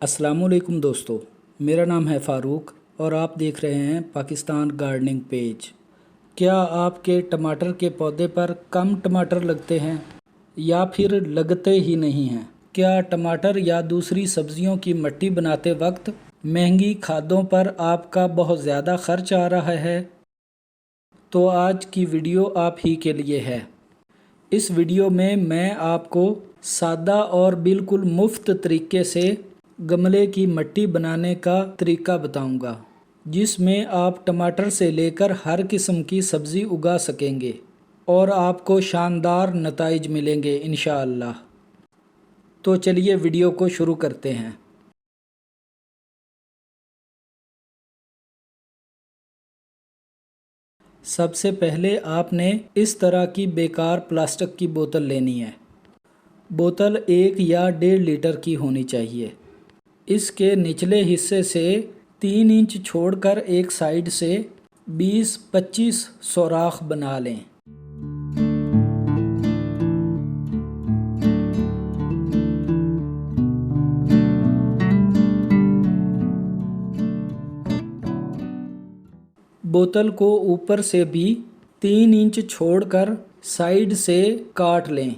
अस्सलाम वालेकुम दोस्तों, मेरा नाम है फ़ारूक और आप देख रहे हैं पाकिस्तान गार्डनिंग पेज। क्या आपके टमाटर के पौधे पर कम टमाटर लगते हैं या फिर लगते ही नहीं हैं? क्या टमाटर या दूसरी सब्जियों की मट्टी बनाते वक्त महंगी खादों पर आपका बहुत ज़्यादा खर्च आ रहा है? तो आज की वीडियो आप ही के लिए है। इस वीडियो में मैं आपको सादा और बिल्कुल मुफ्त तरीके से गमले की मट्टी बनाने का तरीका बताऊंगा, जिसमें आप टमाटर से लेकर हर किस्म की सब्ज़ी उगा सकेंगे और आपको शानदार नताइज मिलेंगे इंशाअल्लाह। तो चलिए वीडियो को शुरू करते हैं। सबसे पहले आपने इस तरह की बेकार प्लास्टिक की बोतल लेनी है। बोतल 1 या 1.5 लीटर की होनी चाहिए। इसके निचले हिस्से से 3 इंच छोड़कर एक साइड से 20-25 सुराख बना लें। बोतल को ऊपर से भी 3 इंच छोड़कर साइड से काट लें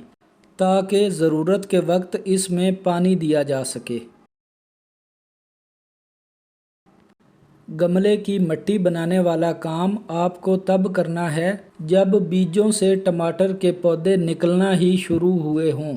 ताकि ज़रूरत के वक्त इसमें पानी दिया जा सके। गमले की मट्टी बनाने वाला काम आपको तब करना है जब बीजों से टमाटर के पौधे निकलना ही शुरू हुए हों।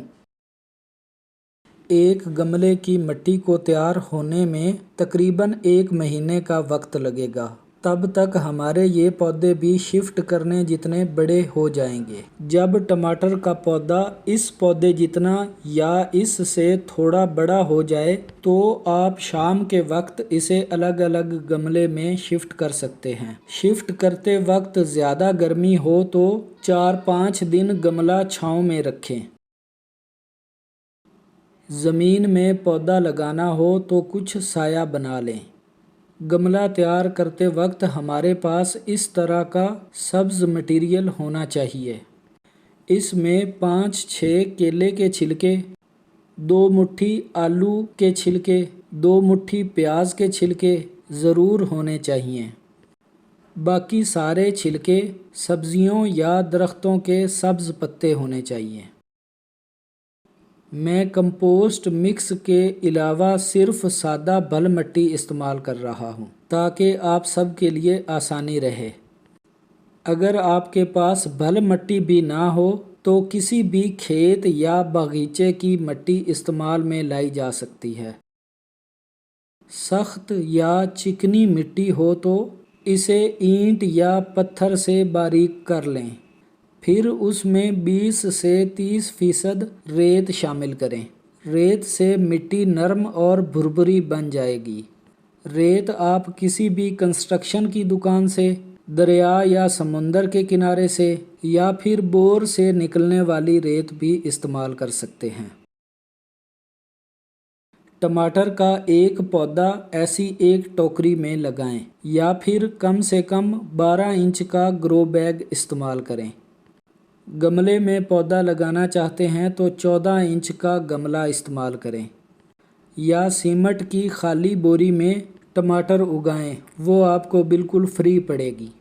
एक गमले की मट्टी को तैयार होने में तकरीबन 1 महीने का वक्त लगेगा। तब तक हमारे ये पौधे भी शिफ्ट करने जितने बड़े हो जाएंगे। जब टमाटर का पौधा इस पौधे जितना या इससे थोड़ा बड़ा हो जाए तो आप शाम के वक्त इसे अलग अलग गमले में शिफ्ट कर सकते हैं। शिफ्ट करते वक्त ज़्यादा गर्मी हो तो 4-5 दिन गमला छांव में रखें। ज़मीन में पौधा लगाना हो तो कुछ साया बना लें। गमला तैयार करते वक्त हमारे पास इस तरह का सब्ज़ मटेरियल होना चाहिए। इसमें 5-6 केले के छिलके, 2 मुट्ठी आलू के छिलके, 2 मुट्ठी प्याज के छिलके ज़रूर होने चाहिए। बाकी सारे छिलके सब्जियों या दरख्तों के सब्ज़ पत्ते होने चाहिए। मैं कंपोस्ट मिक्स के अलावा सिर्फ सादा बल मट्टी इस्तेमाल कर रहा हूँ ताकि आप सब के लिए आसानी रहे। अगर आपके पास बल मट्टी भी ना हो तो किसी भी खेत या बागीचे की मट्टी इस्तेमाल में लाई जा सकती है। सख्त या चिकनी मिट्टी हो तो इसे ईंट या पत्थर से बारीक कर लें। फिर उसमें 20 से 30% रेत शामिल करें। रेत से मिट्टी नरम और भुरभुरी बन जाएगी। रेत आप किसी भी कंस्ट्रक्शन की दुकान से, दरिया या समुंदर के किनारे से या फिर बोर से निकलने वाली रेत भी इस्तेमाल कर सकते हैं। टमाटर का एक पौधा ऐसी एक टोकरी में लगाएं या फिर कम से कम 12 इंच का ग्रो बैग इस्तेमाल करें। गमले में पौधा लगाना चाहते हैं तो 14 इंच का गमला इस्तेमाल करें या सीमेंट की खाली बोरी में टमाटर उगाएं, वो आपको बिल्कुल फ्री पड़ेगी।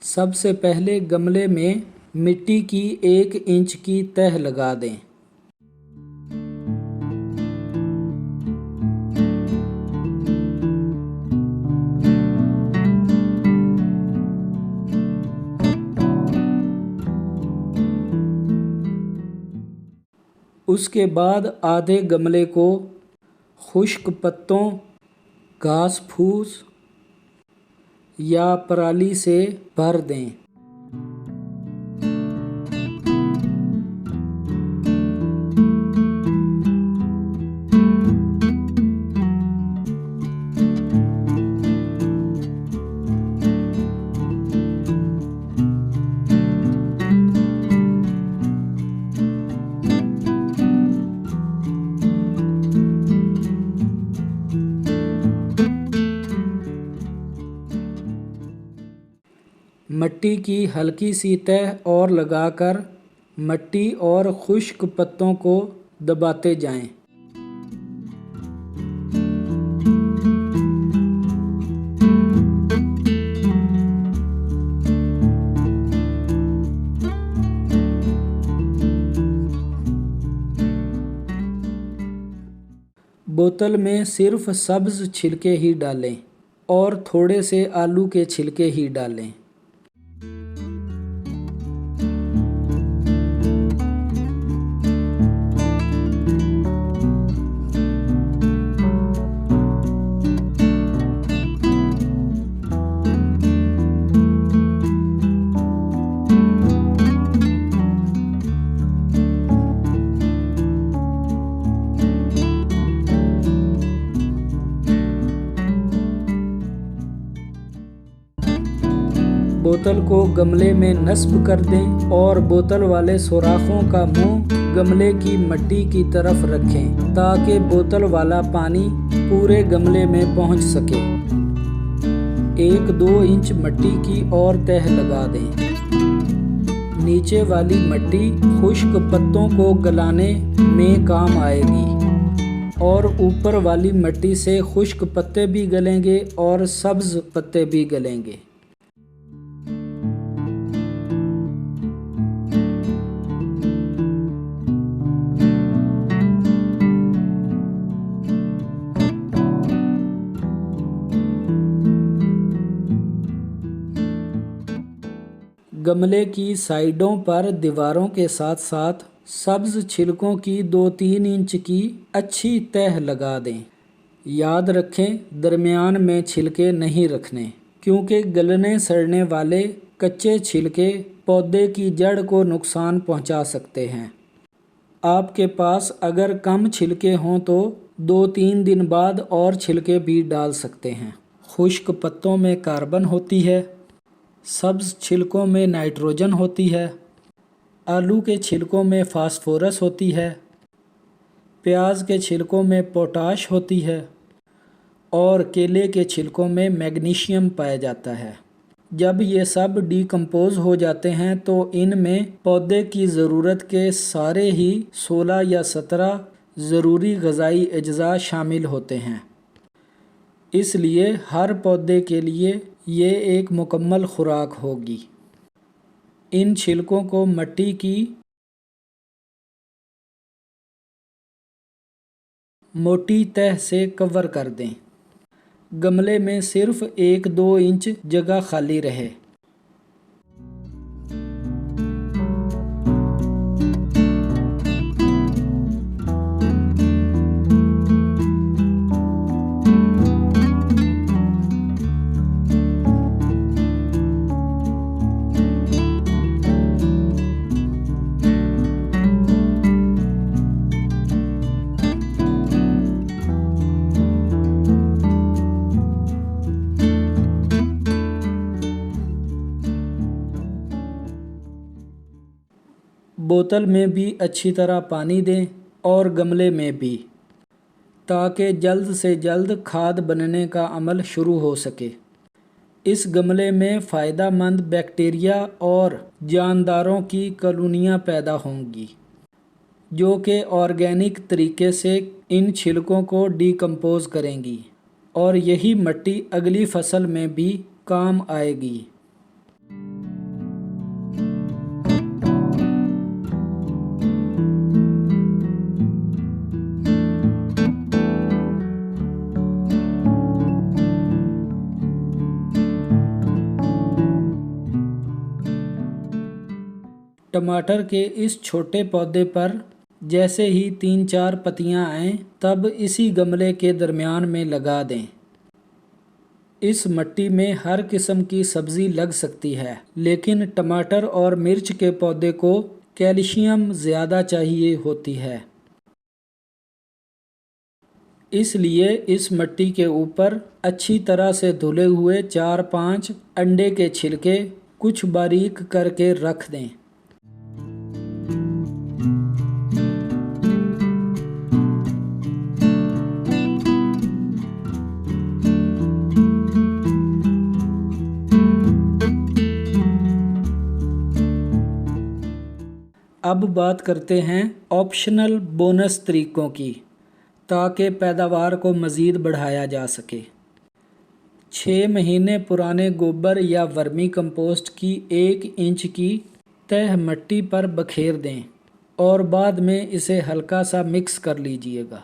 सबसे पहले गमले में मिट्टी की 1 इंच की तह लगा दें। उसके बाद आधे गमले को खुश्क पत्तों, घास फूस या पराली से भर दें। मट्टी की हल्की सी तह और लगाकर मट्टी और खुश्क पत्तों को दबाते जाएं। बोतल में सिर्फ सब्ज छिलके ही डालें और थोड़े से आलू के छिलके ही डालें। बोतल को गमले में नस्ब कर दें और बोतल वाले सुराखों का मुंह गमले की मिट्टी की तरफ रखें ताकि बोतल वाला पानी पूरे गमले में पहुंच सके। 1-2 इंच मिट्टी की और तह लगा दें। नीचे वाली मिट्टी खुश्क पत्तों को गलाने में काम आएगी और ऊपर वाली मिट्टी से खुश्क पत्ते भी गलेंगे और सब्ज पत्ते भी गलेंगे। गमले की साइडों पर दीवारों के साथ साथ सब्ज छिलकों की 2-3 इंच की अच्छी तह लगा दें। याद रखें दरमियान में छिलके नहीं रखने, क्योंकि गलने सड़ने वाले कच्चे छिलके पौधे की जड़ को नुकसान पहुंचा सकते हैं। आपके पास अगर कम छिलके हों तो 2-3 दिन बाद और छिलके भी डाल सकते हैं। खुश्क पत्तों में कार्बन होती है, सब्ज छिलकों में नाइट्रोजन होती है, आलू के छिलकों में फास्फोरस होती है, प्याज के छिलकों में पोटाश होती है और केले के छिलकों में मैग्नीशियम पाया जाता है। जब ये सब डिकम्पोज हो जाते हैं तो इनमें पौधे की ज़रूरत के सारे ही 16 या 17 ज़रूरी ग़िज़ाई अज्जा शामिल होते हैं। इसलिए हर पौधे के लिए ये एक मुकम्मल खुराक होगी। इन छिलकों को मिट्टी की मोटी तह से कवर कर दें। गमले में सिर्फ 1-2 इंच जगह खाली रहे। बोतल में भी अच्छी तरह पानी दें और गमले में भी, ताकि जल्द से जल्द खाद बनने का अमल शुरू हो सके। इस गमले में फ़ायदेमंद बैक्टीरिया और जानदारों की कॉलोनियाँ पैदा होंगी, जो कि ऑर्गेनिक तरीके से इन छिलकों को डिकम्पोज करेंगी और यही मिट्टी अगली फसल में भी काम आएगी। टमाटर के इस छोटे पौधे पर जैसे ही 3-4 पत्तियां आएँ तब इसी गमले के दरमियान में लगा दें। इस मिट्टी में हर किस्म की सब्ज़ी लग सकती है, लेकिन टमाटर और मिर्च के पौधे को कैल्शियम ज़्यादा चाहिए होती है। इसलिए इस मिट्टी के ऊपर अच्छी तरह से धुले हुए 4-5 अंडे के छिलके कुछ बारीक करके रख दें। अब बात करते हैं ऑप्शनल बोनस तरीक़ों की, ताकि पैदावार को मज़ीद बढ़ाया जा सके। 6 महीने पुराने गोबर या वर्मी कंपोस्ट की 1 इंच की तह मिट्टी पर बखेर दें और बाद में इसे हल्का सा मिक्स कर लीजिएगा।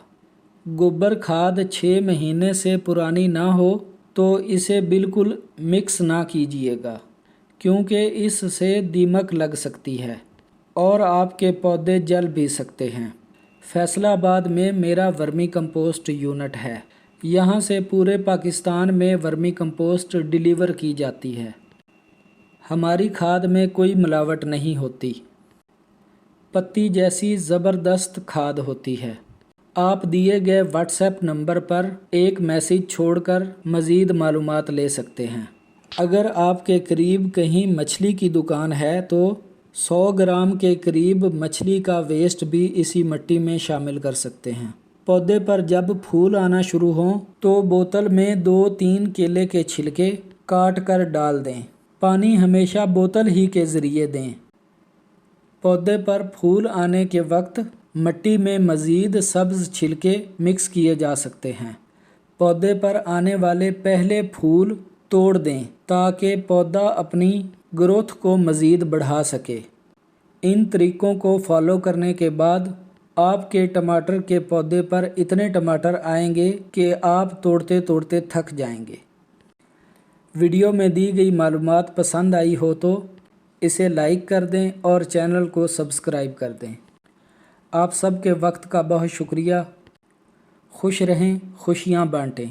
गोबर खाद 6 महीने से पुरानी ना हो तो इसे बिल्कुल मिक्स ना कीजिएगा, क्योंकि इससे दीमक लग सकती है और आपके पौधे जल भी सकते हैं। फैसलाबाद में मेरा वर्मी कंपोस्ट यूनिट है। यहाँ से पूरे पाकिस्तान में वर्मी कंपोस्ट डिलीवर की जाती है। हमारी खाद में कोई मिलावट नहीं होती। पत्ती जैसी ज़बरदस्त खाद होती है। आप दिए गए व्हाट्सएप नंबर पर एक मैसेज छोड़कर मज़ीद मालूमात ले सकते हैं। अगर आपके करीब कहीं मछली की दुकान है तो 100 ग्राम के करीब मछली का वेस्ट भी इसी मिट्टी में शामिल कर सकते हैं। पौधे पर जब फूल आना शुरू हों तो बोतल में 2-3 केले के छिलके काट कर डाल दें। पानी हमेशा बोतल ही के ज़रिए दें। पौधे पर फूल आने के वक्त मिट्टी में मज़ीद सब्ज़ छिलके मिक्स किए जा सकते हैं। पौधे पर आने वाले पहले फूल तोड़ दें ताकि पौधा अपनी ग्रोथ को मज़ीद बढ़ा सके। इन तरीक़ों को फॉलो करने के बाद आपके टमाटर के पौधे पर इतने टमाटर आएंगे कि आप तोड़ते तोड़ते थक जाएंगे। वीडियो में दी गई मालूमात पसंद आई हो तो इसे लाइक कर दें और चैनल को सब्सक्राइब कर दें। आप सबके वक्त का बहुत शुक्रिया। खुश रहें, खुशियाँ बांटें।